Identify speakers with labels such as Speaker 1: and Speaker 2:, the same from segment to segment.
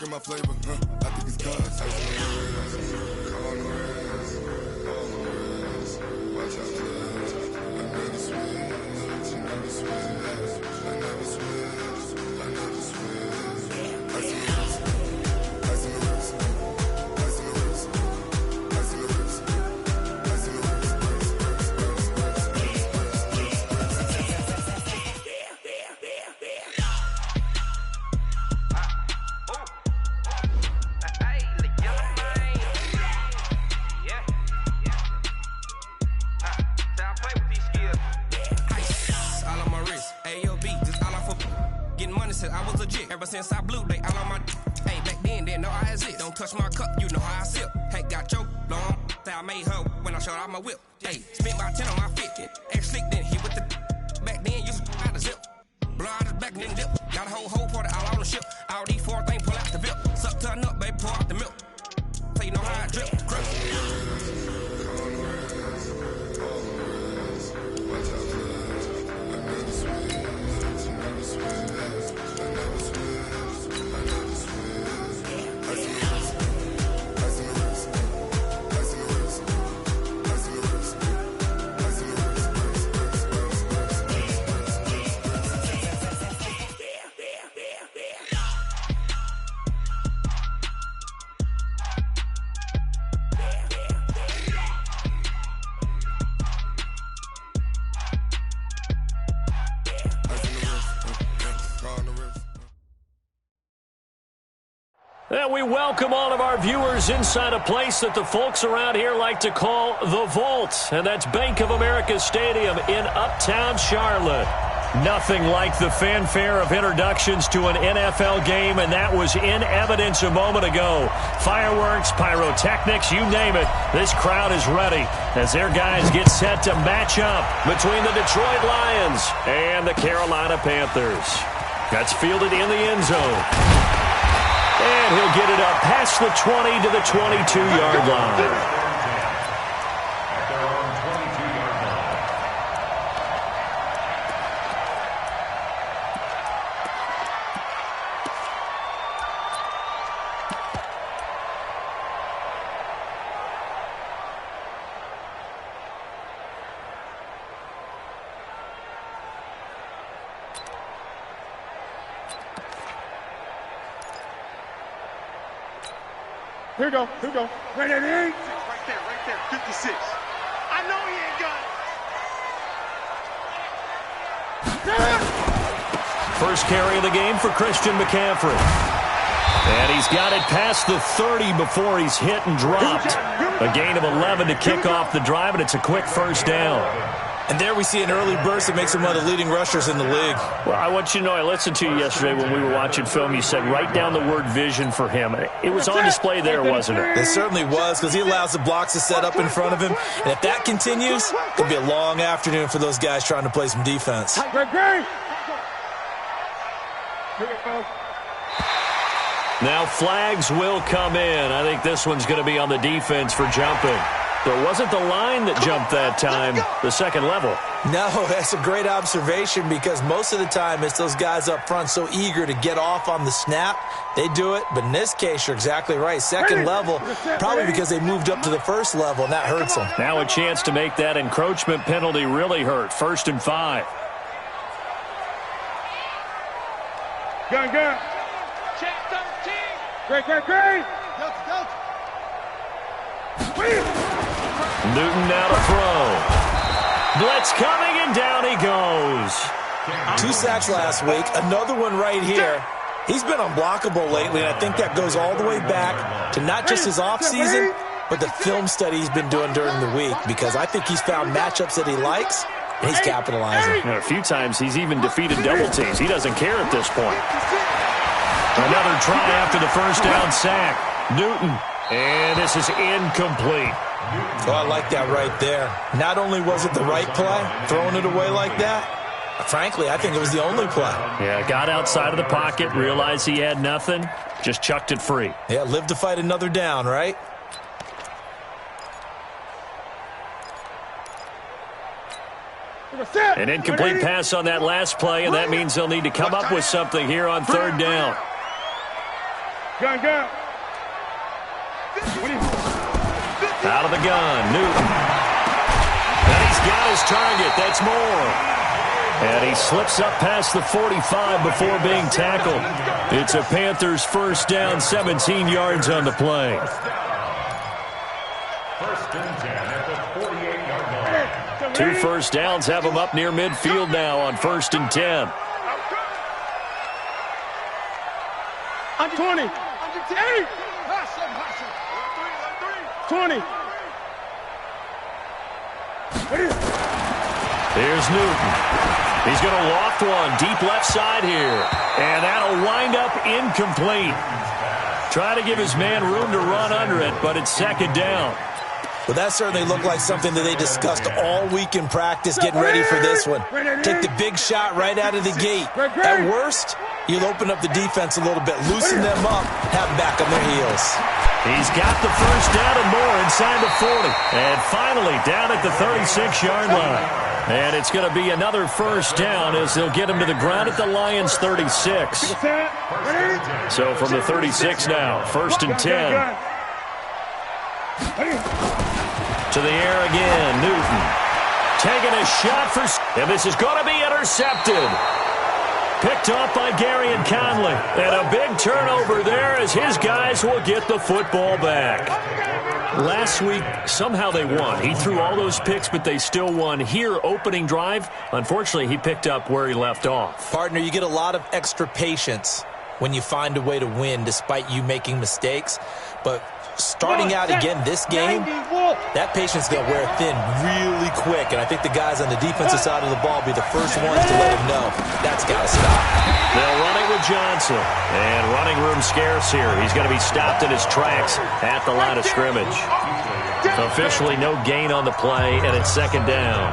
Speaker 1: Look at my flavor, I think it's cause. Watch out, I never switch, I never switch, I never switch, I never switch. I see the risk, I see the risk, I see the risk, I see the risk, I see the risk.
Speaker 2: I was legit. Ever since I blew, they all on my hey, back then, didn't know I exist. Don't touch my cup, you know how I sip. Hey, got choked, long. Say I made her when I showed out my whip. Hey, spent about 10 on my fit. Ex-slick, then hit with the back then, used to out the zip. Blow out his back, then dip. Got a whole party all on the ship. All these 4 things, pull out the VIP. Suck to a nut, baby, pour out the milk. So you know how I drip. Grip.
Speaker 3: And we welcome all of our viewers inside a place that the folks around here like to call the Vault. And that's Bank of America Stadium in Uptown Charlotte. Nothing like the fanfare of introductions to an NFL game, and that was in evidence a moment ago. Fireworks, pyrotechnics, you name it. This crowd is ready as their guys get set to match up between the Detroit Lions and the Carolina Panthers. That's fielded in the end zone. And he'll get it up past the 20 to the 22-yard line.
Speaker 4: Here we go. Ready?
Speaker 5: Right there, 56. I know he ain't got it.
Speaker 3: First carry of the game for Christian McCaffrey. And he's got it past the 30 before he's hit and dropped. A gain of 11 to kick off the drive, and it's a quick first down.
Speaker 6: And there we see an early burst that makes him one of the leading rushers in the league.
Speaker 3: Well, I want you to know, I listened to you yesterday when we were watching film. You said write down the word vision for him. It was on display there, wasn't it?
Speaker 6: It certainly was, because he allows the blocks to set up in front of him. And if that continues, it could be a long afternoon for those guys trying to play some defense.
Speaker 3: Now flags will come in. I think this one's going to be on the defense for jumping. So it wasn't the line that jumped that time, the second level.
Speaker 6: No, that's a great observation, because most of the time it's those guys up front so eager to get off on the snap. They do it, but in this case, you're exactly right. Second level, probably because they moved up to the first level, and that hurts them.
Speaker 3: Now a chance to make that encroachment penalty really hurt. 1st and 5.
Speaker 4: Gun.
Speaker 5: Check 13.
Speaker 4: Great.
Speaker 3: Newton now to throw. Blitz coming, and down he goes.
Speaker 6: 2 sacks last week, another one right here. He's been unblockable lately, and I think that goes all the way back to not just his offseason, but the film study he's been doing during the week, because I think he's found matchups that he likes, and he's capitalizing.
Speaker 3: You know, a few times he's even defeated double teams. He doesn't care at this point. Another try after the first down sack. Newton. And this is incomplete.
Speaker 6: Oh, I like that right there. Not only was it the right play, throwing it away like that, frankly, I think it was the only play.
Speaker 3: Yeah, got outside of the pocket, realized he had nothing, just chucked it free.
Speaker 6: Yeah, live to fight another down, right?
Speaker 3: An incomplete pass on that last play, and that means they'll need to come up with something here on 3rd down.
Speaker 4: Gun.
Speaker 3: Out of the gun, Newton. And he's got his target. That's more. And he slips up past the 45 before being tackled. It's a Panthers first down, 17 yards on the play.
Speaker 4: First and 10 at the 48-yard line.
Speaker 3: 2 first downs have him up near midfield now on first and 10.
Speaker 4: 20. 20.
Speaker 3: Here's Newton. He's going to loft one deep left side here. And that'll wind up incomplete. Try to give his man room to run under it, but it's second down.
Speaker 6: Well, that certainly looked like something that they discussed all week in practice, getting ready for this one. Take the big shot right out of the gate. At worst, you'll open up the defense a little bit, loosen them up, have them back on their heels.
Speaker 3: He's got the first down and more inside the 40. And finally down at the 36-yard line. And it's going to be another first down as they'll get him to the ground at the Lions' 36. So from the 36 now, first and 10. To the air again, Newton. Taking a shot for... And this is going to be intercepted. Picked off by Gary and Conley. And a big turnover there as his guys will get the football back. Last week, somehow they won. He threw all those picks, but they still won. Here, opening drive, unfortunately, he picked up where he left off.
Speaker 6: Partner, you get a lot of extra patience when you find a way to win despite you making mistakes. But starting out again this game, that patience is going to wear thin really quick. And I think the guys on the defensive side of the ball will be the first ones to let him know that's got to stop.
Speaker 3: They'll run it with Johnson. And running room scarce here. He's going to be stopped in his tracks at the line of scrimmage. Officially no gain on the play, and it's second down.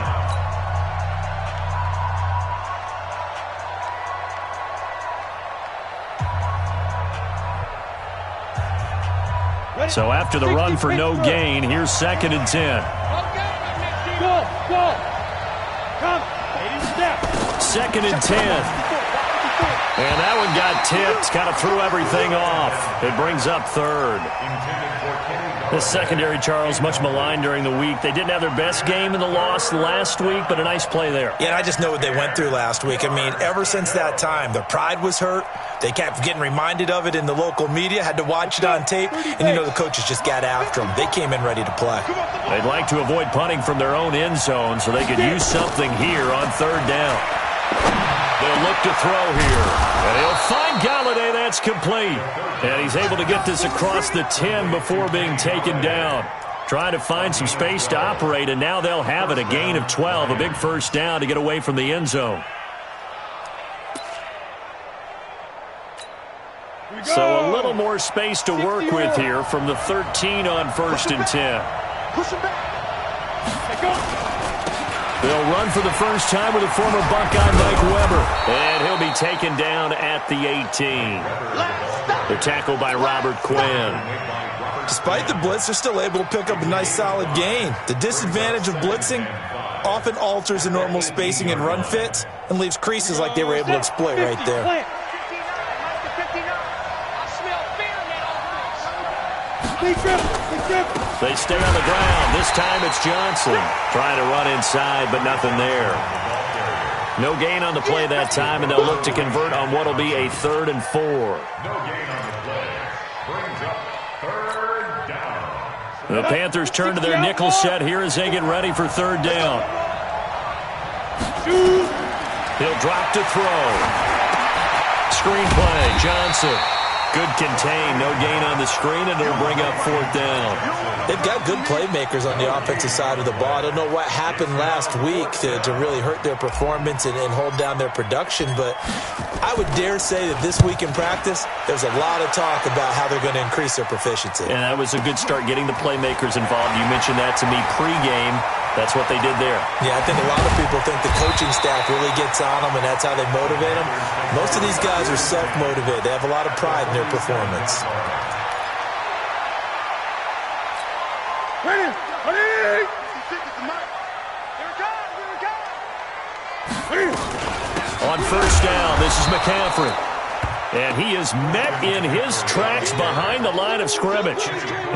Speaker 3: So after the run for no gain, here's second and 10.
Speaker 4: Go. Come.
Speaker 3: Second and 10. And that one got tipped, kind of threw everything off. It brings up third. The secondary, Charles, much maligned during the week. They didn't have their best game in the loss last week, but a nice play there.
Speaker 6: Yeah, and I just know what they went through last week. I mean, ever since that time, their pride was hurt. They kept getting reminded of it in the local media, had to watch it on tape, and you know the coaches just got after them. They came in ready to play.
Speaker 3: They'd like to avoid punting from their own end zone so they could use something here on third down. They'll look to throw here. And he'll find Galladay. That's complete. And he's able to get this across the 10 before being taken down. Trying to find some space to operate, and now they'll have it. A gain of 12, a big first down to get away from the end zone. So a little more space to work with here from the 13 on first and 10.
Speaker 5: Push him back.
Speaker 3: They'll run for the first time with a former Buckeye, Mike Weber. And he'll be taken down at the 18. They're tackled by Robert Quinn.
Speaker 6: Despite the blitz, they're still able to pick up a nice solid gain. The disadvantage of blitzing often alters the normal spacing and run fits and leaves creases like they were able to exploit right there.
Speaker 3: They stay on the ground. This time it's Johnson trying to run inside, but nothing there. No gain on the play that time, and they'll look to convert on what will be a 3rd and 4.
Speaker 4: No gain on the play. Brings up third down.
Speaker 3: The Panthers turn to their nickel set here as they get ready for third down. He'll drop to throw. Screenplay, Johnson. Good contain, no gain on the screen, and it'll bring up 4th down.
Speaker 6: They've got good playmakers on the offensive side of the ball. I don't know what happened last week to really hurt their performance and hold down their production, but I would dare say that this week in practice, there's a lot of talk about how they're going to increase their proficiency.
Speaker 3: And that was a good start getting the playmakers involved. You mentioned that to me pregame. That's what they did there.
Speaker 6: Yeah, I think a lot of people think the coaching staff really gets on them, and that's how they motivate them. Most of these guys are self-motivated. They have a lot of pride in their performance.
Speaker 3: On first down, this is McCaffrey. And he is met in his tracks behind the line of scrimmage.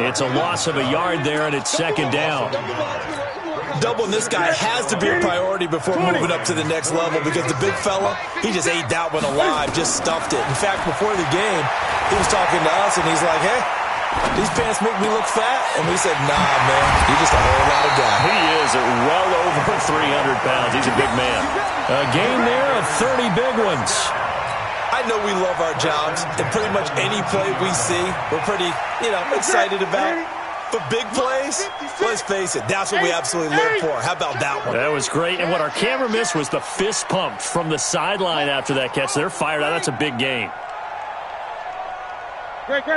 Speaker 3: It's a loss of a yard there, and it's second down.
Speaker 6: Doubling this guy has to be a priority before moving up to the next level because the big fella, he just ate that one alive, just stuffed it. In fact, before the game, he was talking to us, and he's like, hey, these pants make me look fat? And we said, nah, man, he's just a whole lot of guy.
Speaker 3: He is at well over 300 pounds. He's a big man. A game there of 30 big ones.
Speaker 6: I know we love our jobs, and pretty much any play we see, we're pretty, excited about. But big plays, let's face it, that's what we absolutely live for. How about that one?
Speaker 3: That was great. And what our camera missed was the fist pump from the sideline after that catch. They're fired out. That's a big game.
Speaker 5: Great.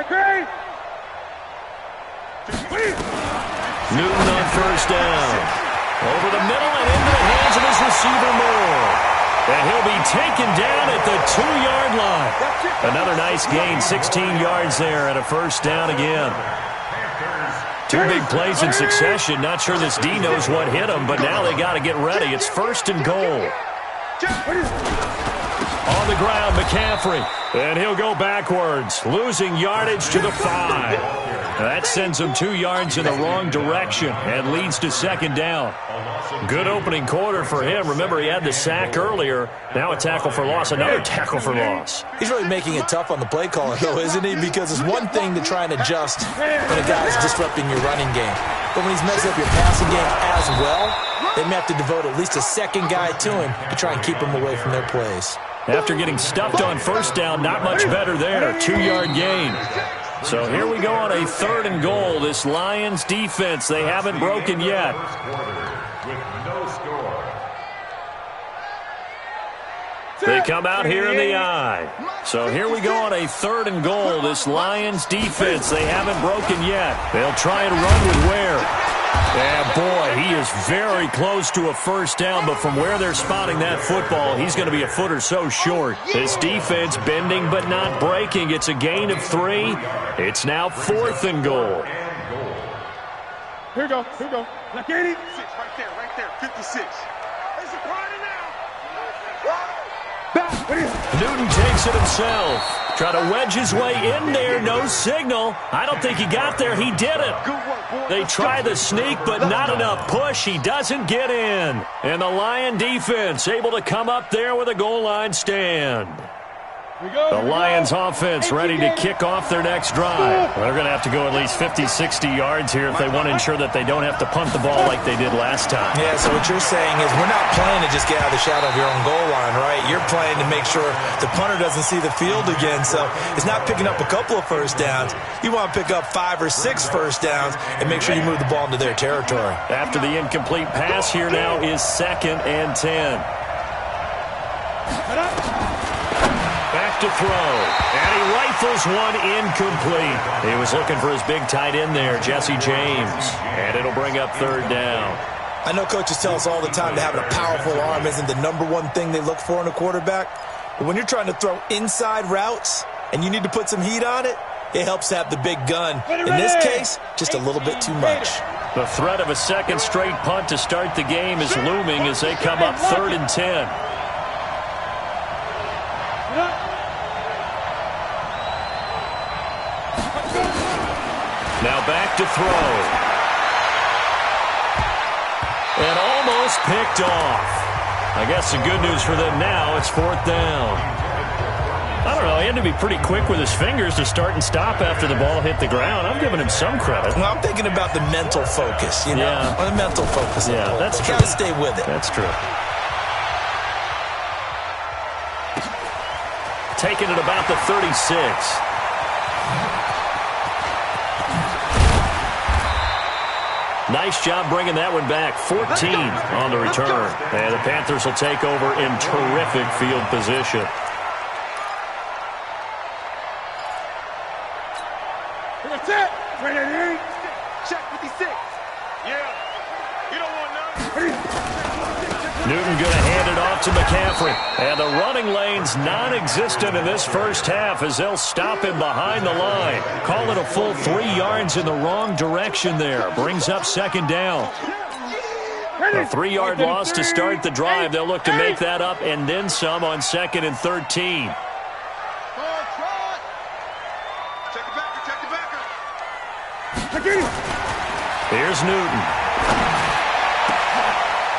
Speaker 3: Newton on first down. Over the middle and into the hands of his receiver Moore. And he'll be taken down at the 2-yard line. Another nice gain, 16 yards there and a first down again. Two big plays in succession. Not sure this D knows what hit him, but now they got to get ready. It's first and goal. On the ground, McCaffrey. And he'll go backwards, losing yardage to the 5. That sends him 2 yards in the wrong direction and leads to second down. Good opening quarter for him. Remember, he had the sack earlier. Now a tackle for loss, another tackle for loss.
Speaker 6: He's really making it tough on the play caller, though, isn't he? Because it's one thing to try and adjust when a guy's disrupting your running game. But when he's messing up your passing game as well, they may have to devote at least a second guy to him to try and keep him away from their plays.
Speaker 3: After getting stuffed on first down, not much better there. 2-yard gain. So here we go on a 3rd and goal. This Lions defense, they haven't broken yet. They come out here in the eye. So here we go on a 3rd and goal. This Lions defense, they haven't broken yet. They'll try and run with Ware. And boy, he is very close to a first down, but from where they're spotting that football, he's going to be a foot or so short. This defense bending but not breaking. It's a gain of 3. It's now 4th and goal.
Speaker 5: Here we go. Like 86, right there, 56. It's a party now.
Speaker 3: Newton takes it himself. Try to wedge his way in there. No signal. I don't think he got there. He didn't. They try the sneak, but not enough push. He doesn't get in. And the Lion defense able to come up there with a goal line stand. The Lions offense ready to kick off their next drive. Well, they're going to have to go at least 50, 60 yards here if they want to ensure that they don't have to punt the ball like they did last time.
Speaker 6: Yeah, so what you're saying is we're not playing to just get out of the shadow of your own goal line, right? You're playing to make sure the punter doesn't see the field again. So it's not picking up a couple of first downs. You want to pick up 5 or 6 first downs and make sure you move the ball into their territory.
Speaker 3: After the incomplete pass, here now is 2nd and 10. Back to throw, and he rifles one incomplete. He was looking for his big tight end there, Jesse James, and it'll bring up 3rd down.
Speaker 6: I know coaches tell us all the time that having a powerful arm isn't the #1 thing they look for in a quarterback, but when you're trying to throw inside routes and you need to put some heat on it, it helps to have the big gun. In this case, just a little bit too much.
Speaker 3: The threat of a second straight punt to start the game is looming as they come up 3rd and 10. Now back to throw. And almost picked off. I guess the good news for them now, it's 4th down. I don't know, he had to be pretty quick with his fingers to start and stop after the ball hit the ground. I'm giving him some credit.
Speaker 6: Well, I'm thinking about the mental focus, you know?
Speaker 3: Yeah.
Speaker 6: The mental focus.
Speaker 3: Yeah, that's true.
Speaker 6: Got to stay with it.
Speaker 3: That's true. Taking it about the 36. Nice job bringing that one back. 14 on the return. And the Panthers will take over in terrific field position.
Speaker 5: That's it. Ready? Check 56. Yeah. You don't want none.
Speaker 3: Newton going to hand it off to McCaffrey. And the running lane's non-existent in this first half as they'll stop him behind the line. Call it a full 3 yards in the wrong direction there. Brings up 2nd down. A 3-yard loss to start the drive. They'll look to make that up and then some on 2nd and 13. Here's Newton.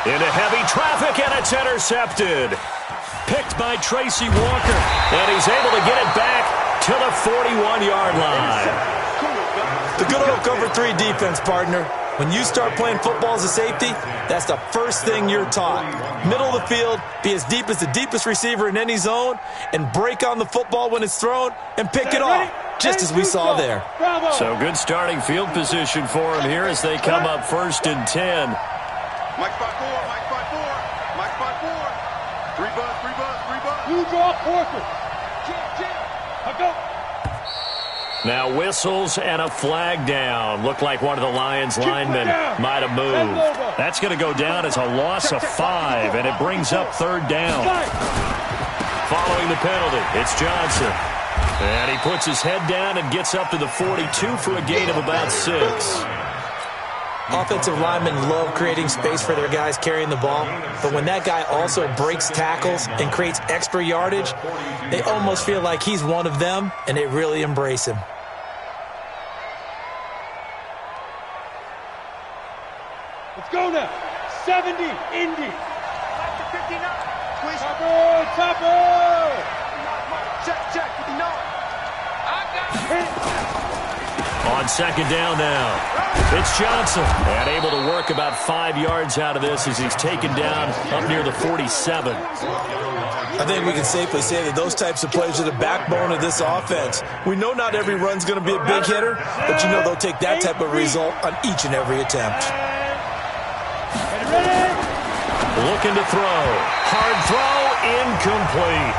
Speaker 3: Into heavy traffic, and it's intercepted. Picked by Tracy Walker, and he's able to get it back to the 41-yard line.
Speaker 6: The good old cover 3 defense, partner. When you start playing football as a safety, that's the first thing you're taught. Middle of the field, be as deep as the deepest receiver in any zone, and break on the football when it's thrown and pick it off, just as we saw there.
Speaker 3: So good starting field position for him here as they come up 1st and 10.
Speaker 5: Mike spot 4, Mike spot 4, Mike spot 4. 3 buzz, 3 buzz, 3 buzz. You draw Porter. Jam. Go.
Speaker 3: Now whistles and a flag down. Looked like one of the Lions linemen might have moved. That's going to go down as a loss of 5, and it brings up 3rd down. Following the penalty, it's Johnson. And he puts his head down and gets up to the 42 for a gain of about 6.
Speaker 6: Offensive linemen love creating space for their guys carrying the ball, but when that guy also breaks tackles and creates extra yardage, they almost feel like he's one of them, and they really embrace him.
Speaker 5: Let's go now. 70, Indy. Topper. Check, 59.
Speaker 3: On 2nd down now. It's Johnson, and able to work about 5 yards out of this as he's taken down up near the 47.
Speaker 6: I think we can safely say that those types of plays are the backbone of this offense. We know not every run's going to be a big hitter, but you know they'll take that type of result on each and every attempt.
Speaker 3: Looking to throw. Hard throw, incomplete.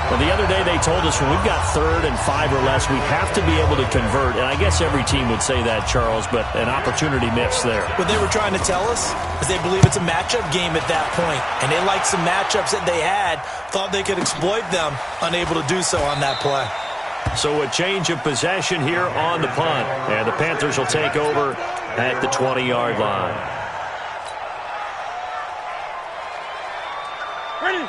Speaker 3: Well, the other day they told us when we've got 3rd and 5 or less, we have to be able to convert. And I guess every team would say that, Charles, but an opportunity missed there.
Speaker 6: What they were trying to tell us is they believe it's a matchup game at that point. And they liked some matchups that they had, thought they could exploit them, unable to do so on that play.
Speaker 3: So a change of possession here on the punt. And the Panthers will take over at the 20-yard line.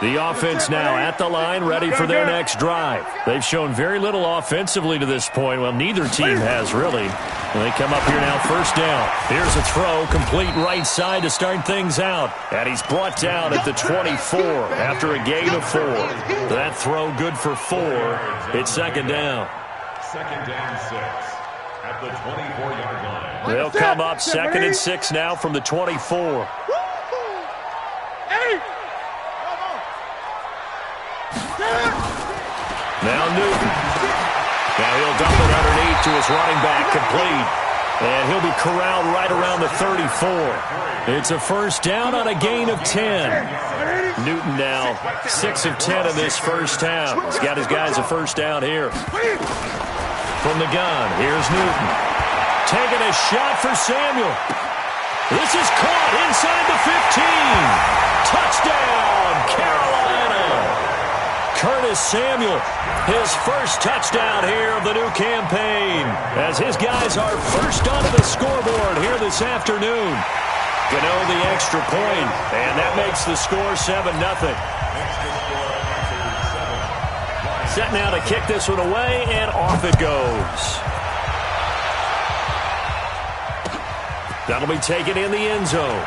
Speaker 3: The offense now at the line, ready for their next drive. They've shown very little offensively to this point. Well, neither team has really. And they come up here now, 1st down. Here's a throw, complete right side to start things out. And he's brought down at the 24 after a gain of 4. That throw good for 4. It's 2nd down.
Speaker 4: 2nd and 6 at the 24-yard line.
Speaker 3: They'll come up 2nd and 6 now from the 24. Now Newton. Now he'll dump it underneath to his running back, complete. And he'll be corralled right around the 34. It's a 1st down on a gain of 10. Newton now 6 of 10 in this 1st half. He's got his guys a 1st down here. From the gun, here's Newton. Taking a shot for Samuel. This is caught inside the 15. Touchdown, Carolina. Curtis Samuel, his 1st touchdown here of the new campaign, as his guys are 1st onto the scoreboard here this afternoon. Gano the extra point, and that makes the score 7-0. Set now to kick this one away, and off it goes. That'll be taken in the end zone.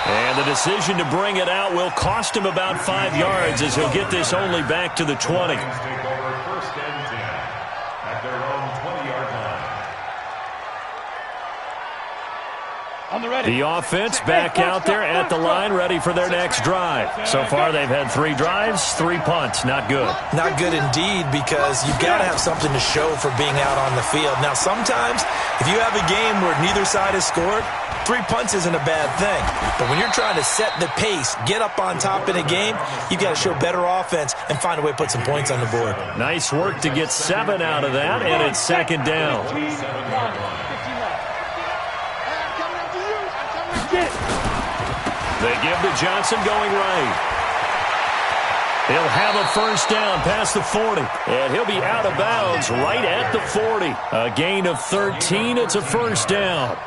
Speaker 3: And the decision to bring it out will cost him about 5 yards as he'll get this only back to the 20.
Speaker 4: Take over 1st and 10 at their own 20-yard line.
Speaker 3: The offense back out there at the line, ready for their next drive. So far, they've had 3 drives, 3 punts. Not good.
Speaker 6: Not good indeed, because you've got to have something to show for being out on the field. Now, sometimes, if you have a game where neither side has scored, 3 punts isn't a bad thing. But when you're trying to set the pace, get up on top in a game, you've got to show better offense and find a way to put some points on the board.
Speaker 3: Nice work to get 7 out of that, and it's 2nd down. They give to Johnson going right. He'll have a 1st down past the 40, and he'll be out of bounds right at the 40. A gain of 13, it's a 1st down.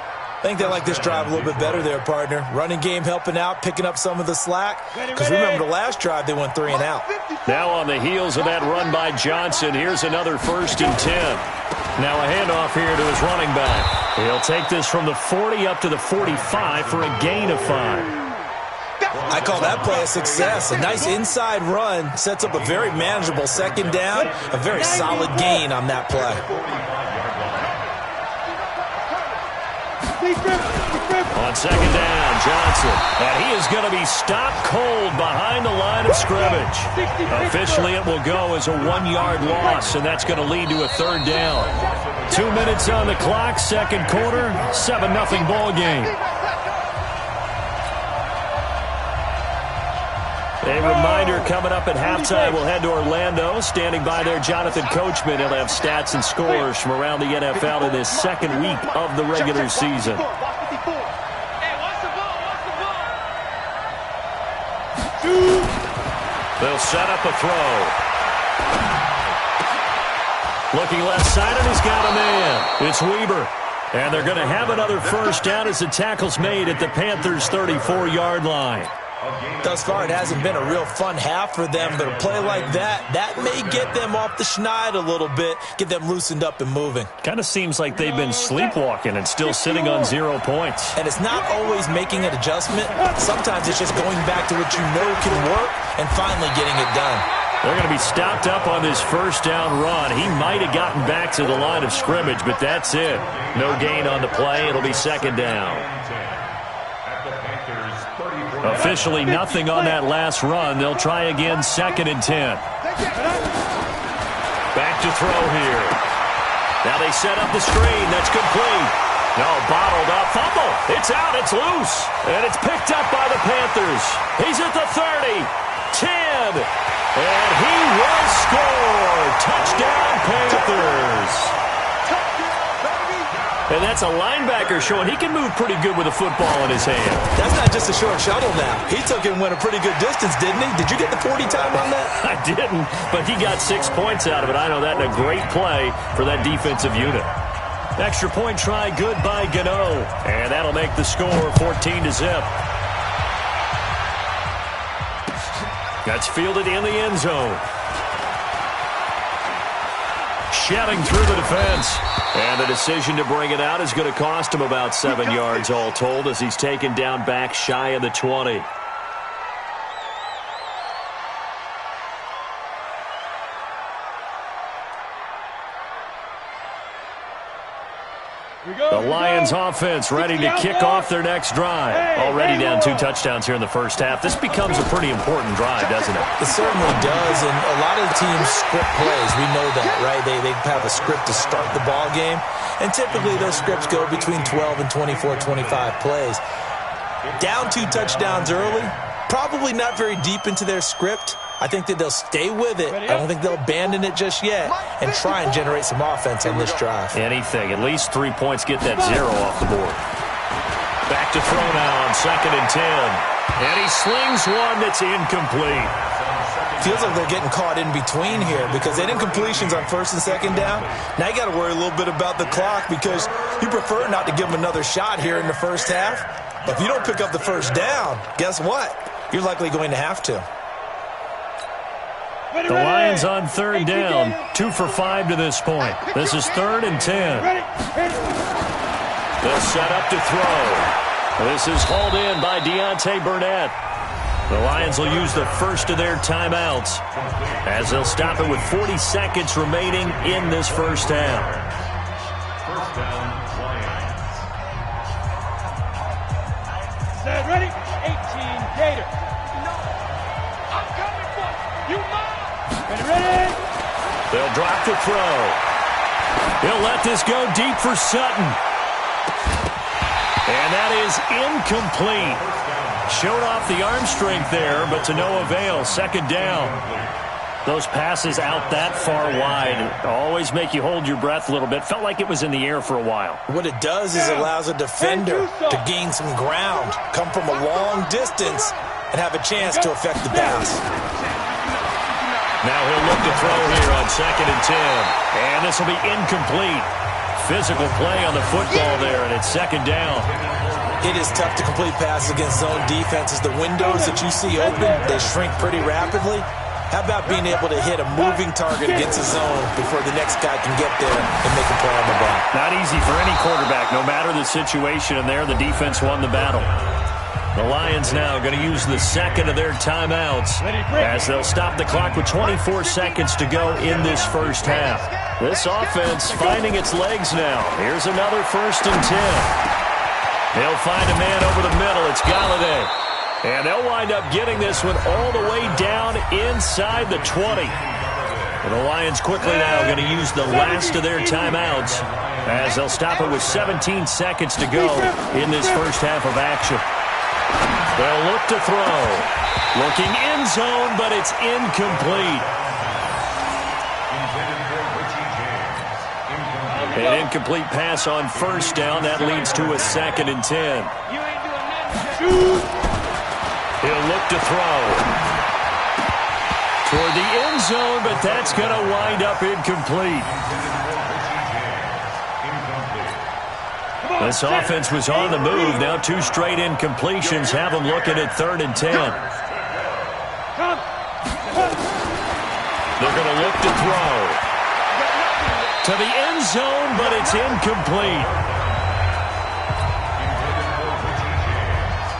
Speaker 6: I think they like this drive a little bit better there, partner. Running game helping out, picking up some of the slack. Because remember, the last drive, they went 3 and out.
Speaker 3: Now on the heels of that run by Johnson, here's another 1st and 10. Now a handoff here to his running back. He'll take this from the 40 up to the 45 for a gain of 5.
Speaker 6: I call that play a success. A nice inside run sets up a very manageable 2nd down. A very solid gain on that play.
Speaker 3: On 2nd down, Johnson. And he is going to be stopped cold behind the line of scrimmage. Officially, it will go as a 1-yard loss, and that's going to lead to a 3rd down. 2 minutes on the clock, 2nd quarter, 7-0 ball game. A reminder, coming up at halftime, we'll head to Orlando. Standing by there, Jonathan Coachman. He'll have stats and scores from around the NFL in this 2nd week of the regular season. They'll set up a throw. Looking left side, and he's got a man. It's Weber. And they're going to have another 1st down as the tackle's made at the Panthers' 34-yard line.
Speaker 6: Thus far, it hasn't been a real fun half for them, but a play like that may get them off the schneid a little bit, get them loosened up and moving.
Speaker 3: Kind of seems like they've been sleepwalking and still sitting on 0 points.
Speaker 6: And it's not always making an adjustment. Sometimes it's just going back to what you know can work and finally getting it done.
Speaker 3: They're going to be stopped up on this 1st down run. He might have gotten back to the line of scrimmage, but that's it. No gain on the play. It'll be 2nd down. Officially nothing on that last run. They'll try again, 2nd and 10. Back to throw here. Now they set up the screen. That's complete. No, bottled up. Fumble. It's out. It's loose. And it's picked up by the Panthers. He's at the 30. 10. And he will score. Touchdown, Panthers. And that's a linebacker showing he can move pretty good with a football in his hand.
Speaker 6: That's not just a short shuttle now. He took it and went a pretty good distance, didn't he? Did you get the 40 time on that?
Speaker 3: I didn't, but he got 6 points out of it. I know that in a great play for that defensive unit. Extra point try good by Gano. And that'll make the score 14-0. That's fielded in the end zone. Shedding through the defense. And the decision to bring it out is going to cost him about 7 yards all told as he's taken down back shy of the 20. The Lions offense ready to kick off their next drive. Already down 2 touchdowns here in the first half. This becomes a pretty important drive, doesn't it?
Speaker 6: It certainly does, and a lot of the teams script plays. We know that, right? They have a script to start the ball game, and typically those scripts go between 12 and 24, 25 plays. Down 2 touchdowns early, probably not very deep into their script. I think that they'll stay with it. I don't think they'll abandon it just yet and try and generate some offense on this drive.
Speaker 3: Anything. At least 3 points get that 0 off the board. Back to throw now on 2nd and 10. And he slings one that's incomplete.
Speaker 6: Feels like they're getting caught in between here because they didn't completions on 1st and 2nd down. Now you got to worry a little bit about the clock because you prefer not to give them another shot here in the first half. But if you don't pick up the 1st down, guess what? You're likely going to have to.
Speaker 3: The Lions on 3rd down, 2 for 5 to this point. This is 3rd and 10. They'll set up to throw. This is hauled in by Deontay Burnett. The Lions will use the first of their timeouts as they'll stop it with 40 seconds remaining in this first half.
Speaker 4: First down, Lions.
Speaker 5: Set, ready? 18, Gator. I'm coming for you. Ready?
Speaker 3: They'll drop the throw. He'll let this go deep for Sutton. And that is incomplete. Showed off the arm strength there, but to no avail. 2nd down. Those passes out that far wide always make you hold your breath a little bit. Felt like it was in the air for a while.
Speaker 6: What it does is allows a defender to gain some ground, come from a long distance, and have a chance to affect the pass.
Speaker 3: Now he'll look to throw here on 2nd and 10. And this will be incomplete. physical play on the football there, and it's second down.
Speaker 6: It is tough to complete passes against zone defenses. The windows that you see open, they shrink pretty rapidly. How about being able to hit a moving target against a zone before the next guy can get there and make a play on the ball?
Speaker 3: Not easy for any quarterback, no matter the situation, and there the defense won the battle. The Lions now going to use the second of their timeouts as they'll stop the clock with 24 seconds to go in this first half. This offense finding its legs now. Here's another 1st and 10. They'll find a man over the middle. It's Galladay. And they'll wind up getting this one all the way down inside the 20. And the Lions quickly now going to use the last of their timeouts as they'll stop it with 17 seconds to go in this first half of action. They'll look to throw. Looking end zone, but it's incomplete. An incomplete pass on 1st down. That leads to a 2nd and 10. He'll look to throw. Toward the end zone, but that's going to wind up incomplete. This offense was on the move. Now 2 straight incompletions have them looking at 3rd and 10. They're going to look to throw. To the end zone, but it's incomplete.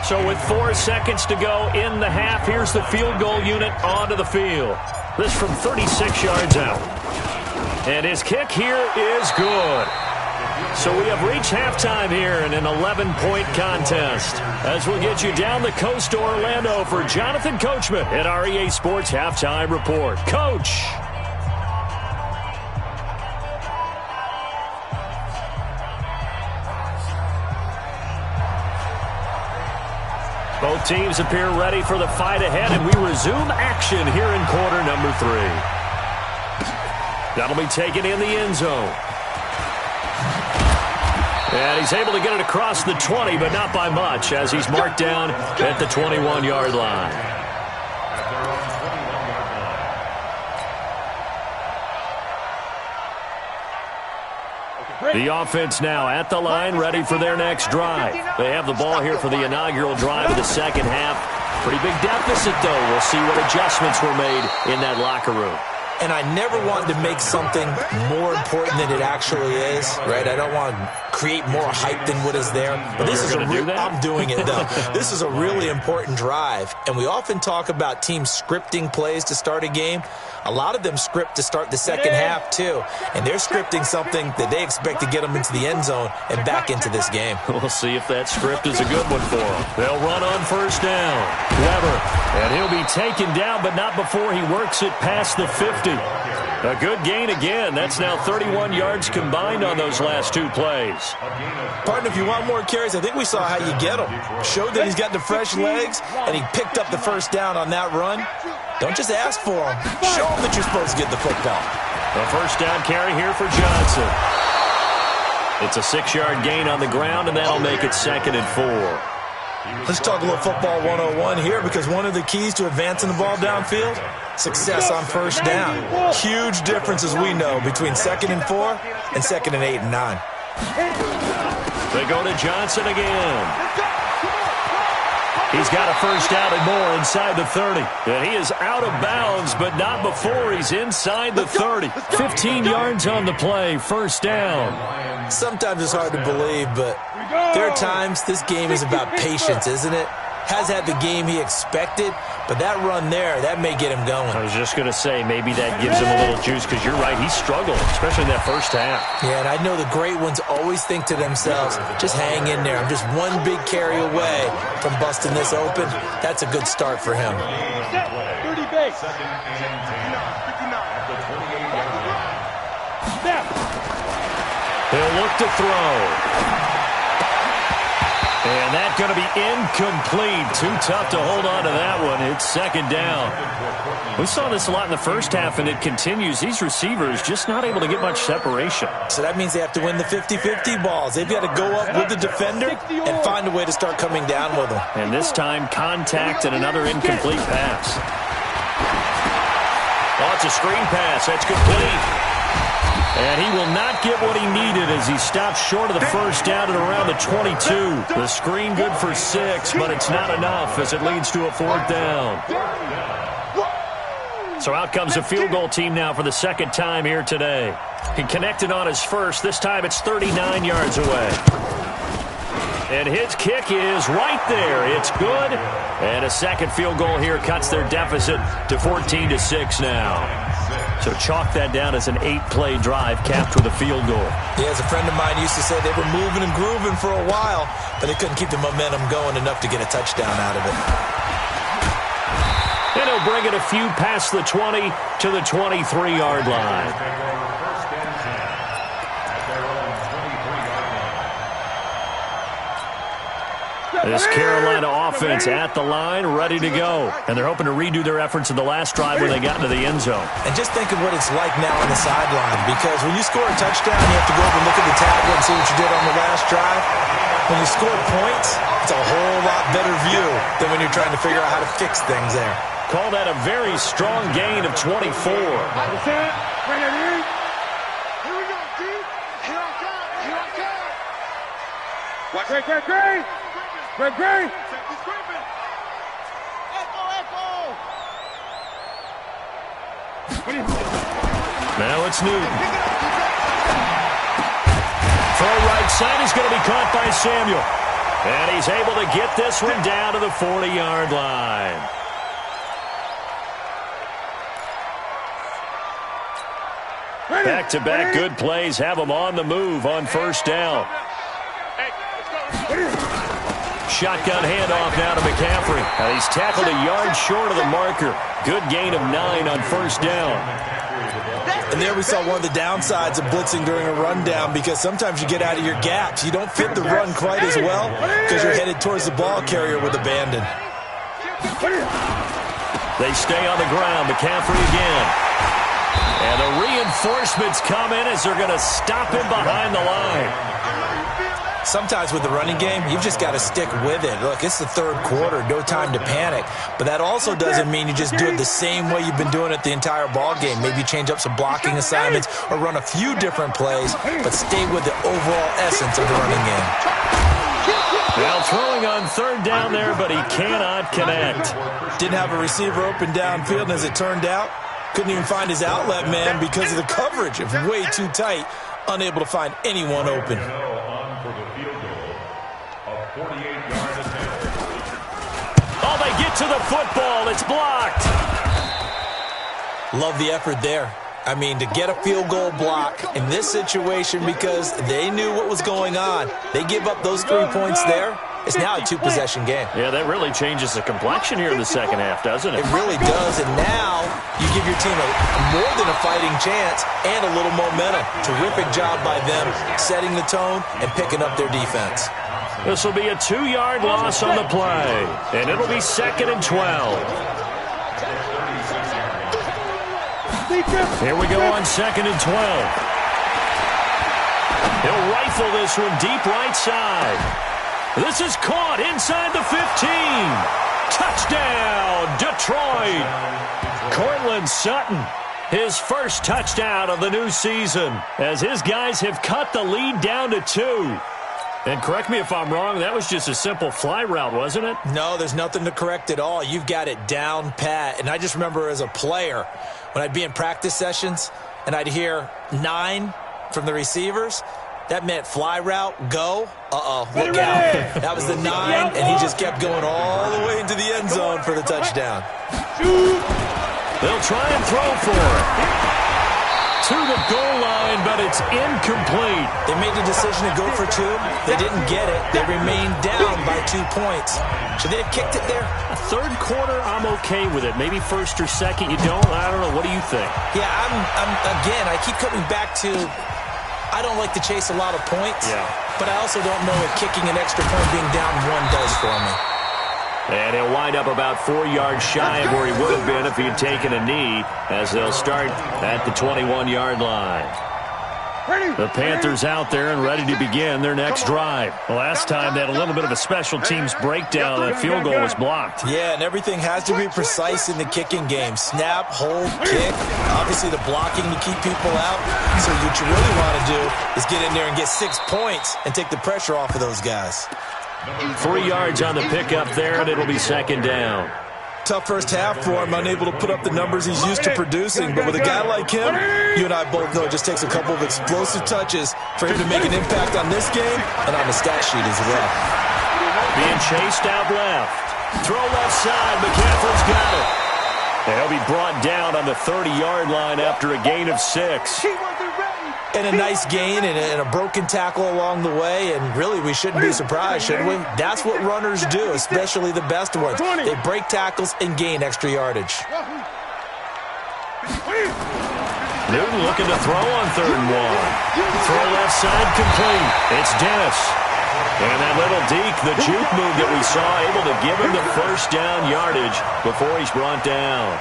Speaker 3: So with 4 seconds to go in the half, here's the field goal unit onto the field. This from 36 yards out. And his kick here is good. So we have reached halftime here in an 11-point contest. As we'll get you down the coast to Orlando for Jonathan Coachman at our EA Sports Halftime Report. Coach. Both teams appear ready for the fight ahead, and we resume action here in quarter number 3. That'll be taken in the end zone. And he's able to get it across the 20, but not by much, as he's marked down at the 21-yard line. The offense now at the line, ready for their next drive. They have the ball here for the inaugural drive of the second half. Pretty big deficit, though. We'll see what adjustments were made in that locker room.
Speaker 6: And I never wanted to make something more important than it actually is, right? I don't want to create more hype than what is there. But this is I'm doing it, though. This is a really important drive. And we often talk about teams scripting plays to start a game. A lot of them script to start the second half, too. And they're scripting something that they expect to get them into the end zone and back into this game.
Speaker 3: We'll see if that script is a good one for them. They'll run on 1st down. Weber. And he'll be taken down, but not before he works it past the 50. A good gain again. That's now 31 yards combined on those last 2 plays.
Speaker 6: Partner, if you want more carries, I think we saw how you get them. Showed that he's got the fresh legs, and he picked up the 1st down on that run. Don't just ask for them. Show them that you're supposed to get the football.
Speaker 3: A 1st down carry here for Johnson. It's a 6-yard gain on the ground, and that'll make it 2nd and 4.
Speaker 6: Let's talk a little football 101 here, because one of the keys to advancing the ball downfield, success on 1st down. Huge difference, as we know, between 2nd and 4 and 2nd and 8 and 9.
Speaker 3: They go to Johnson again. He's got a 1st down and more inside the 30. And he is out of bounds, but not before he's inside the 30. 15 yards on the play, 1st down.
Speaker 6: Sometimes it's hard to believe, but there are times this game is about patience, isn't it? Has had the game he expected, but that run there, that may get him going.
Speaker 3: I was just going to say, maybe that gives him a little juice, because you're right, he struggled, especially in that 1st half.
Speaker 6: Yeah, and I know the great ones always think to themselves, just hang in there. I'm just one big carry away from busting this open. That's a good start for him.
Speaker 5: 30 base.
Speaker 3: He'll look to throw. And that's going to be incomplete. Too tough to hold on to that one. It's 2nd down. We saw this a lot in the 1st half, and it continues. These receivers just not able to get much separation.
Speaker 6: So that means they have to win the 50-50 balls. They've got to go up with the defender and find a way to start coming down with them.
Speaker 3: And this time, contact and another incomplete pass. Oh, it's a screen pass. That's complete. And he will not get what he needed as he stops short of the first down at around the 22. The screen good for 6, but it's not enough as it leads to a 4th down. So out comes the field goal team now for the second time here today. He connected on his first. This time it's 39 yards away. And his kick is right there. It's good. And a second field goal here cuts their deficit to 14-6 now. So chalk that down as an 8-play drive capped with a field goal.
Speaker 6: Yeah, as a friend of mine used to say, they were moving and grooving for a while, but they couldn't keep the momentum going enough to get a touchdown out of it.
Speaker 3: And he'll bring it a few past the 20 to the 23-yard line. This Carolina offense at the line, ready to go. And they're hoping to redo their efforts in the last drive when they got into the end zone.
Speaker 6: And just think of what it's like now on the sideline, because when you score a touchdown, you have to go over and look at the tablet and see what you did on the last drive. When you score points, it's a whole lot better view than when you're trying to figure out how to fix things there.
Speaker 3: Call that a very strong gain of 24.
Speaker 5: Bring it in. Here we go, G. Here I come. Here I come. Watch it. Great.
Speaker 3: Now it's Newton. Throw right side is going to be caught by Samuel. And he's able to get this one down to the 40-yard line. Back-to-back good plays have him on the move on first down. Shotgun handoff now to McCaffrey. And he's tackled a yard short of the marker. Good gain of 9 on first down.
Speaker 6: And there we saw one of the downsides of blitzing during a rundown, because sometimes you get out of your gaps. You don't fit the run quite as well because you're headed towards the ball carrier with abandon.
Speaker 3: They stay on the ground. McCaffrey again. And the reinforcements come in as they're going to stop him behind the line.
Speaker 6: Sometimes with the running game, you've just got to stick with it. Look, it's the third quarter, no time to panic. But that also doesn't mean you just do it the same way you've been doing it the entire ball game. Maybe change up some blocking assignments or run a few different plays, but stay with the overall essence of the running game.
Speaker 3: Now throwing on third down there, but he cannot connect.
Speaker 6: Didn't have a receiver open downfield, and as it turned out, couldn't even find his outlet man because of the coverage. It was way too tight, unable to find anyone open.
Speaker 3: Oh, they get to the football. It's blocked.
Speaker 6: Love the effort there. I mean, to get a field goal block in this situation because they knew what was going on. They give up those 3 points there. It's now a 2-possession game.
Speaker 3: Yeah, that really changes the complexion here in the second half, doesn't it?
Speaker 6: It really does, and now you give your team more than a fighting chance and a little momentum. Terrific job by them setting the tone and picking up their defense.
Speaker 3: This will be a 2-yard loss on the play, and it'll be 2nd and 12. Here we go on 2nd and 12. He'll rifle this one deep right side. This is caught inside the 15. Touchdown, Detroit. Cortland Sutton, his first touchdown of the new season, as his guys have cut the lead down to 2. And correct me if I'm wrong, that was just a simple fly route, wasn't it?
Speaker 6: No, there's nothing to correct at all. You've got it down pat. And I just remember as a player, when I'd be in practice sessions and I'd hear 9 from the receivers, that meant fly route, go. Uh-oh, look out. That was the 9, and he just kept going all the way into the end zone for the touchdown.
Speaker 3: They'll try and throw for it. To the goal line, but it's incomplete.
Speaker 6: They made the decision to go for 2. They didn't get it. They remained down by 2 points. Should they have kicked it there?
Speaker 3: Third quarter, I'm okay with it. Maybe first or second, you don't. I don't know. What do you think?
Speaker 6: Yeah, again, I keep coming back to I don't like to chase a lot of points, but I also don't know what kicking an extra point being down 1 does for me.
Speaker 3: And he'll wind up about 4 yards shy of where he would have been if he had taken a knee, as they'll start at the 21-yard line. The Panthers out there and ready to begin their next drive. The last time they had a little bit of a special teams breakdown. That field goal was blocked.
Speaker 6: Yeah, and everything has to be precise in the kicking game. Snap, hold, kick. Obviously the blocking to keep people out. So what you really want to do is get in there and get 6 points and take the pressure off of those guys.
Speaker 3: 3 yards on the pickup there, and it'll be second down.
Speaker 6: Tough first half for him, unable to put up the numbers he's used to producing. But with a guy like him, you and I both know it just takes a couple of explosive touches for him to make an impact on this game and on the stat sheet as well.
Speaker 3: Being chased out left. Throw left side. McCaffrey's got it. And he'll be brought down on the 30-yard line after a gain of 6.
Speaker 6: And a nice gain and a broken tackle along the way, and really we shouldn't be surprised, should we? That's what runners do, especially the best ones. They break tackles and gain extra yardage.
Speaker 3: Newton looking to throw on 3rd and 1. Throw left side complete. It's Dennis. And that little deke, the juke move that we saw, able to give him the first down yardage before he's brought down.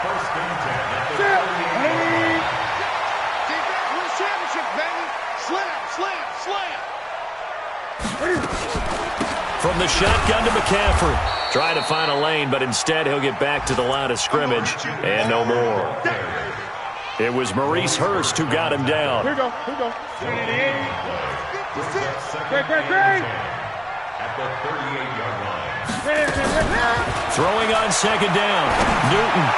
Speaker 3: From the shotgun to McCaffrey. Trying to find a lane, but instead he'll get back to the line of scrimmage and no more. It was Maurice Hurst who got him down.
Speaker 5: Here we go. Great.
Speaker 4: At the 38-yard line.
Speaker 3: Throwing on second down. Newton.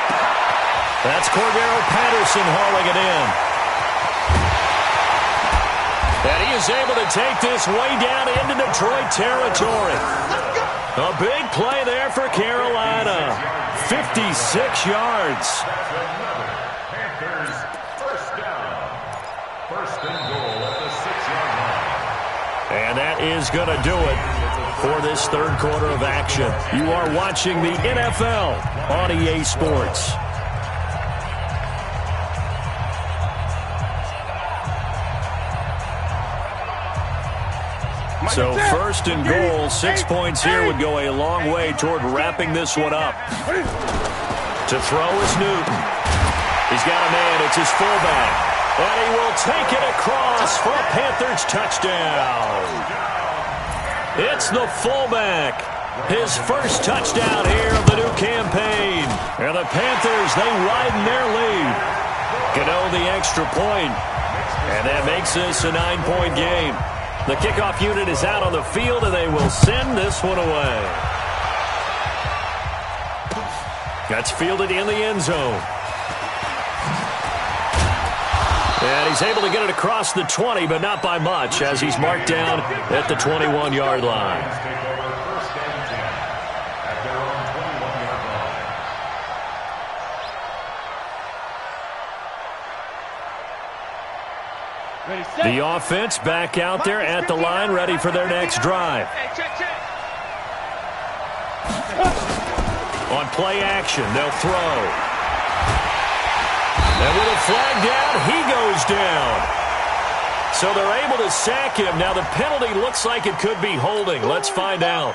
Speaker 3: That's Cordero Patterson hauling it in. And he is able to take this way down into Detroit territory. A big play there for Carolina. 56 yards.
Speaker 4: Panthers first down. First and goal at the 6-yard line.
Speaker 3: And that is going to do it for this third quarter of action. You are watching the NFL on EA Sports. So first and goal, 6 points here would go a long way toward wrapping this one up. To throw is Newton. He's got a man. It's his fullback. And he will take it across for a Panthers touchdown. It's the fullback. His first touchdown here of the new campaign. And the Panthers, they widen their lead. Gano the extra point. And that makes this a 9-point game. The kickoff unit is out on the field, and they will send this one away. That's fielded in the end zone. And he's able to get it across the 20, but not by much, as he's marked down at the 21-yard line. The offense back out there at the line, ready for their next drive. On play action, they'll throw. And with a flag down, he goes down. So they're able to sack him. Now the penalty looks like it could be holding. Let's find out.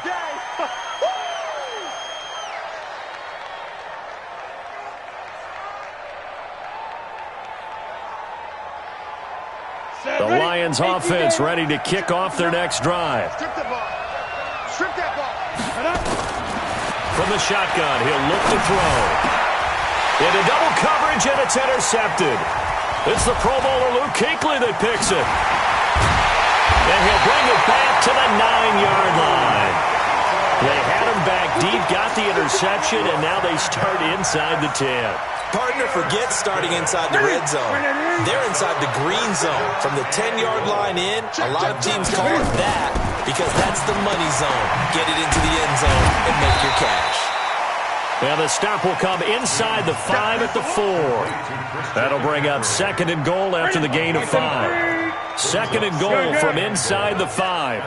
Speaker 3: The Lions offense ready to kick off their next drive.
Speaker 5: Strip that ball.
Speaker 3: From the shotgun, he'll look to throw. Into double coverage, and it's intercepted. It's the Pro Bowler Luke Kuechly that picks it. And he'll bring it back to the 9-yard line. They had him back deep, got the interception, and now they start inside the 10.
Speaker 6: Partner forgets starting inside the red zone. They're inside the green zone. From the 10-yard line in, a lot of teams call it that because that's the money zone. Get it into the end zone and make your cash.
Speaker 3: Now the stop will come inside the 5 at the 4. That'll bring up second and goal after the gain of 5. Second and goal from inside the 5.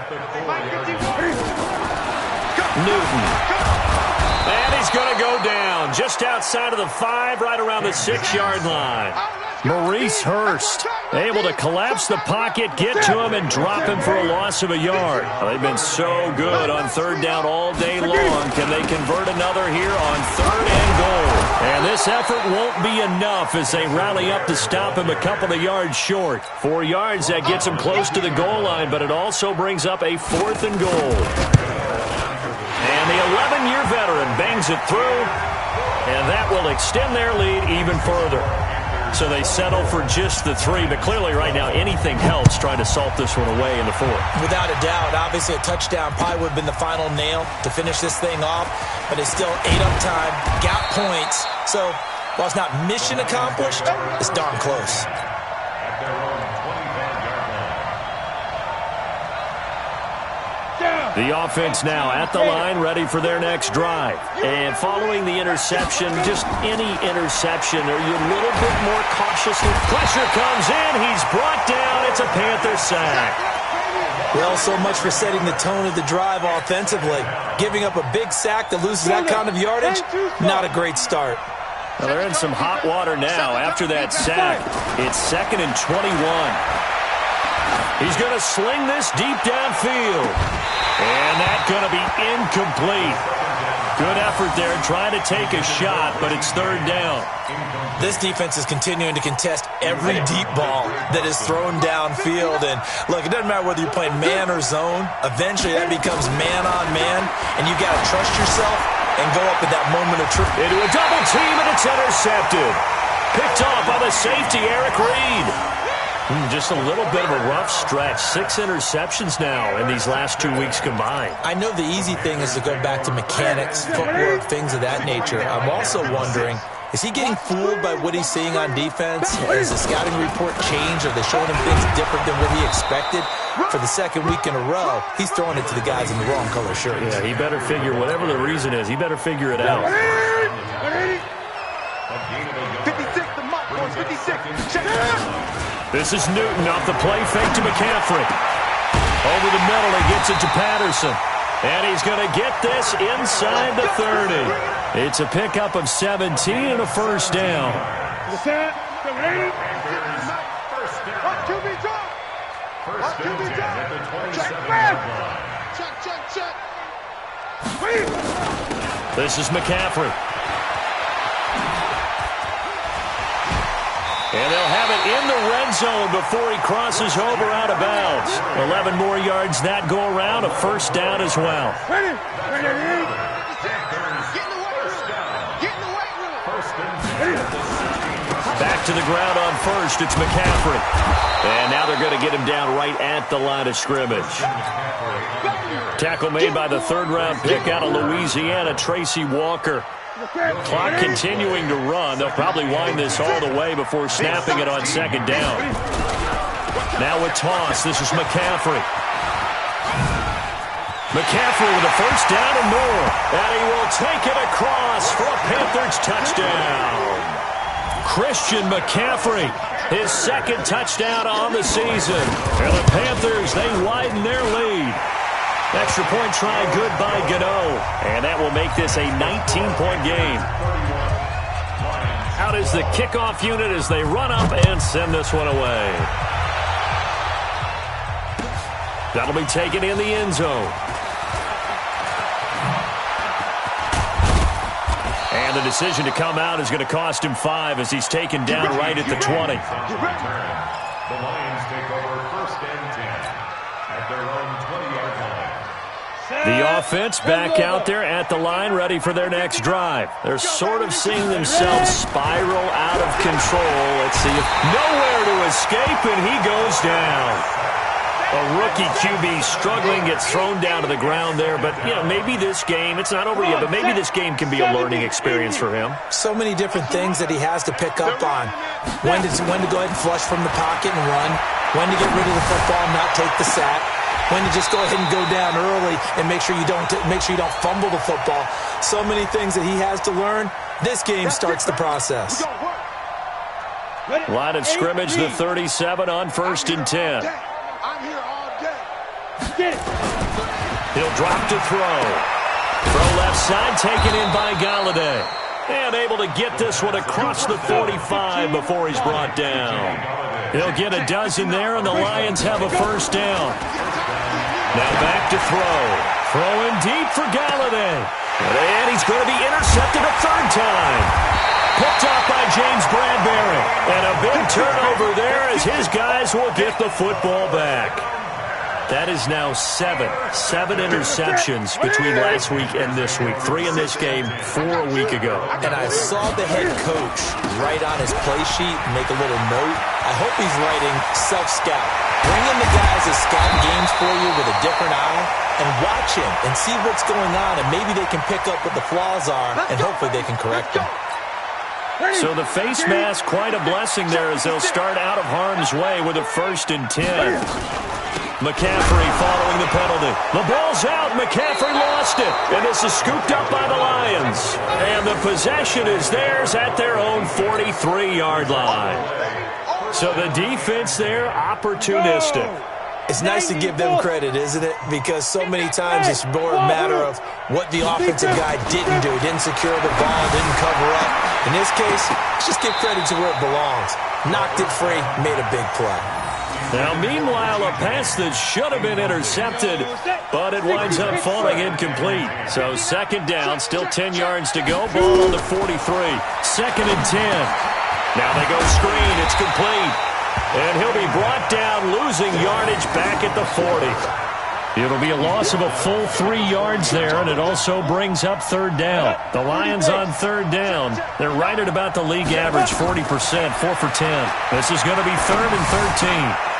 Speaker 3: Newton. And he's going to go down just outside of the 5, right around the 6-yard line. Maurice Hurst able to collapse the pocket, get to him, and drop him for a loss of a yard. Well, they've been so good on third down all day long. Can they convert another here on third and goal? And this effort won't be enough as they rally up to stop him a couple of yards short. 4 yards, that gets him close to the goal line, but it also brings up a 4th and goal. And the 11-year veteran bangs it through, and that will extend their lead even further. So they settle for just the 3, but clearly right now anything helps trying to salt this one away in the 4th.
Speaker 6: Without a doubt, obviously a touchdown probably would have been the final nail to finish this thing off, but it's still 8 up time, got points. So while it's not mission accomplished, it's darn close.
Speaker 3: The offense now at the line, ready for their next drive. And following the interception, just any interception, are you a little bit more cautious? Pressure comes in. He's brought down. It's a Panther sack.
Speaker 6: Well, so much for setting the tone of the drive offensively. Giving up a big sack that loses that kind of yardage, not a great start.
Speaker 3: Well, they're in some hot water now after that sack. It's 2nd and 21. He's going to sling this deep downfield. And that's going to be incomplete. Good effort there trying to take a shot, but it's 3rd down.
Speaker 6: This defense is continuing to contest every deep ball that is thrown downfield. And, look, it doesn't matter whether you're playing man or zone. Eventually that becomes man-on-man, and you got to trust yourself and go up at that moment of truth.
Speaker 3: Into a double team, and it's intercepted. Picked off by the safety, Eric Reed. Just a little bit of a rough stretch. 6 interceptions now in these last 2 weeks combined.
Speaker 6: I know the easy thing is to go back to mechanics, footwork, things of that nature. I'm also wondering, is he getting fooled by what he's seeing on defense? Has the scouting report changed? Are they showing him things different than what he expected? For the 2nd week in a row, he's throwing it to the guys in the wrong color shirts.
Speaker 3: Yeah, he better figure, whatever the reason is, he better figure it out.
Speaker 5: 56, the mark, 56. Check it out.
Speaker 3: This is Newton off the play fake to McCaffrey. Over the middle, he gets it to Patterson. And he's going to get this inside the 30. It's a pickup of 17 and a 1st down. This is McCaffrey. And they'll have it in the red zone before he crosses over out of bounds. 11 more yards that go around, a 1st down as well. Back to the ground on 1st, it's McCaffrey. And now they're going to get him down right at the line of scrimmage. Tackle made by the 3rd-round pick out of Louisiana, Tracy Walker. Clock continuing to run. They'll probably wind this all the way before snapping it on 2nd down. Now a toss. This is McCaffrey. McCaffrey with a 1st down and more. And he will take it across for a Panthers touchdown. Christian McCaffrey, his 2nd touchdown on the season. And the Panthers, they widen their lead. Extra point try good by Gano. And that will make this a 19-point game. Out is the kickoff unit as they run up and send this one away. That'll be taken in the end zone. And the decision to come out is going to cost him 5 as he's taken down right at the 20.
Speaker 4: The Lions take over 1st and 10 at their own 20-yard line.
Speaker 3: The offense back out there at the line, ready for their next drive. They're sort of seeing themselves spiral out of control. Let's see if nowhere to escape, and he goes down. A rookie QB struggling, gets thrown down to the ground there. But, you know, maybe this game, it's not over yet, but maybe this game can be a learning experience for him.
Speaker 6: So many different things that he has to pick up on. When to go ahead and flush from the pocket and run. When to get rid of the football and not take the sack. When to just go ahead and go down early and make sure you don't fumble the football. So many things that he has to learn. This game starts the process.
Speaker 3: Line of scrimmage, the 37 on 1st and 10.
Speaker 5: I'm here all day.
Speaker 3: He'll drop to throw. Throw left side, taken in by Galladay. And able to get this one across the 45 before he's brought down. He'll get a dozen there, and the Lions have a first down. Now back to throw. Throwing deep for Galladay. And he's going to be intercepted a third time. Picked off by James Bradbury. And a big turnover there as his guys will get the football back. That is now seven interceptions between last week and this week. 3 in this game, 4 a week ago.
Speaker 6: And I saw the head coach write on his play sheet, make a little note. I hope he's writing self-scout. Bring in the guys that scout games for you with a different eye and watch him and see what's going on, and maybe they can pick up what the flaws are, and hopefully they can correct them.
Speaker 3: So the face mask, quite a blessing there as they'll start out of harm's way with a 1st and 10. McCaffrey following the penalty. The ball's out. McCaffrey lost it. And this is scooped up by the Lions. And the possession is theirs at their own 43-yard line. So the defense there, opportunistic.
Speaker 6: It's nice to give them credit, isn't it? Because so many times it's more a matter of what the offensive guy didn't do. Didn't secure the ball, didn't cover up. In this case, let's just give credit to where it belongs. Knocked it free, made a big play.
Speaker 3: Now, meanwhile, a pass that should have been intercepted, but it winds up falling incomplete. So 2nd down, still 10 yards to go. Ball on the 43. 2nd and 10. Now they go screen. It's complete. And he'll be brought down, losing yardage back at the 40. It'll be a loss of a full 3 yards there, and it also brings up 3rd down. The Lions on 3rd down. They're right at about the league average, 40%, 4 for 10. This is going to be 3rd and 13.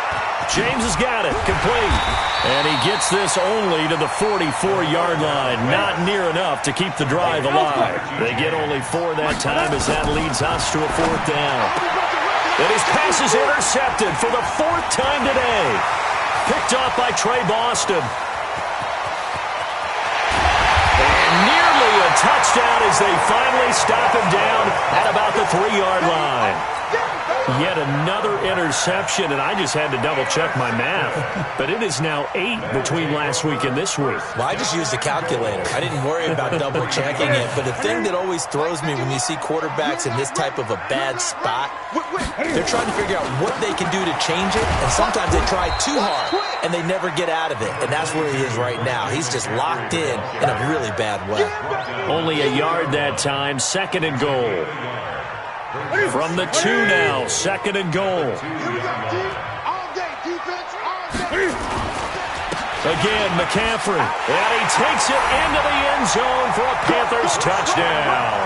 Speaker 3: James has got it, complete. And he gets this only to the 44-yard line. Not near enough to keep the drive alive. They get only 4 that time as that leads us to a 4th down. And his pass is intercepted for the 4th time today. Picked off by Trey Boston. And nearly a touchdown as they finally stop him down at about the 3-yard line. Yet another interception, and I just had to double-check my math. But it is now 8 between last week and this week.
Speaker 6: Well, I just used a calculator. I didn't worry about double-checking it. But the thing that always throws me when you see quarterbacks in this type of a bad spot, they're trying to figure out what they can do to change it. And sometimes they try too hard, and they never get out of it. And that's where he is right now. He's just locked in a really bad way.
Speaker 3: Only a yard that time, 2nd and goal. From the 2 now, 2nd and goal. Again, McCaffrey. And he takes it into the end zone for a Panthers touchdown.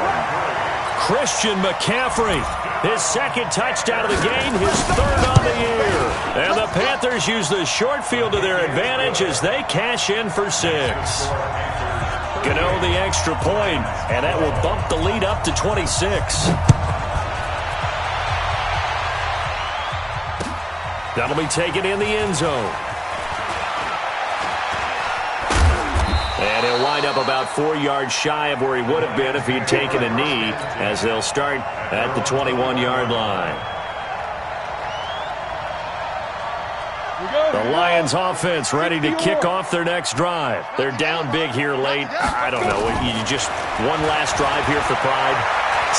Speaker 3: Christian McCaffrey, his 2nd touchdown of the game, his 3rd on the year. And the Panthers use the short field to their advantage as they cash in for 6. Gano the extra point, and that will bump the lead up to 26. That'll be taken in the end zone. And he'll wind up about 4 yards shy of where he would have been if he had taken a knee, as they'll start at the 21-yard line. The Lions offense ready to kick off their next drive. They're down big here late. I don't know. You just one last drive here for pride.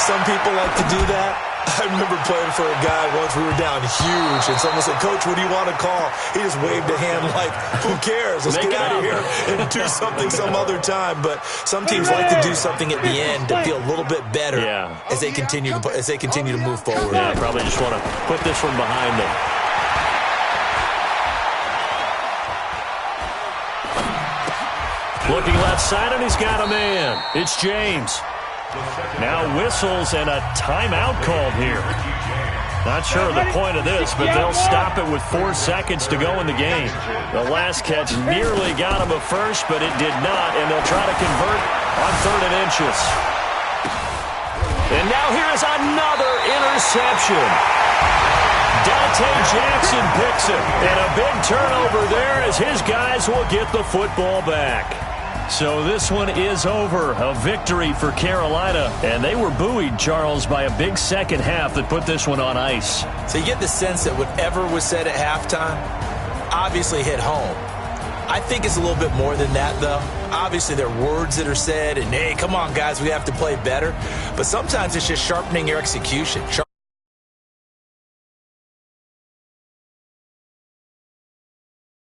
Speaker 6: Some people like to do that. I remember playing for a guy once. We were down huge, and someone said, "Coach, what do you want to call?" He just waved a hand like, "Who cares? Let's get out of here and do something some other time." But some teams like to do something at the end to feel a little bit better as they continue to move forward.
Speaker 3: Yeah, probably just want to put this one behind them. Looking left side, and he's got a man. It's James. Now whistles and a timeout called here. Not sure of the point of this, but they'll stop it with 4 seconds to go in the game. The last catch nearly got him a first, but it did not, and they'll try to convert on 3rd and inches. And now here is another interception. Dante Jackson picks it, and a big turnover there as his guys will get the football back. So this one is over. A victory for Carolina. And they were buoyed, Charles, by a big second half that put this one on ice.
Speaker 6: So you get the sense that whatever was said at halftime obviously hit home. I think it's a little bit more than that, though. Obviously, there are words that are said, and, hey, come on, guys, we have to play better. But sometimes it's just sharpening your execution.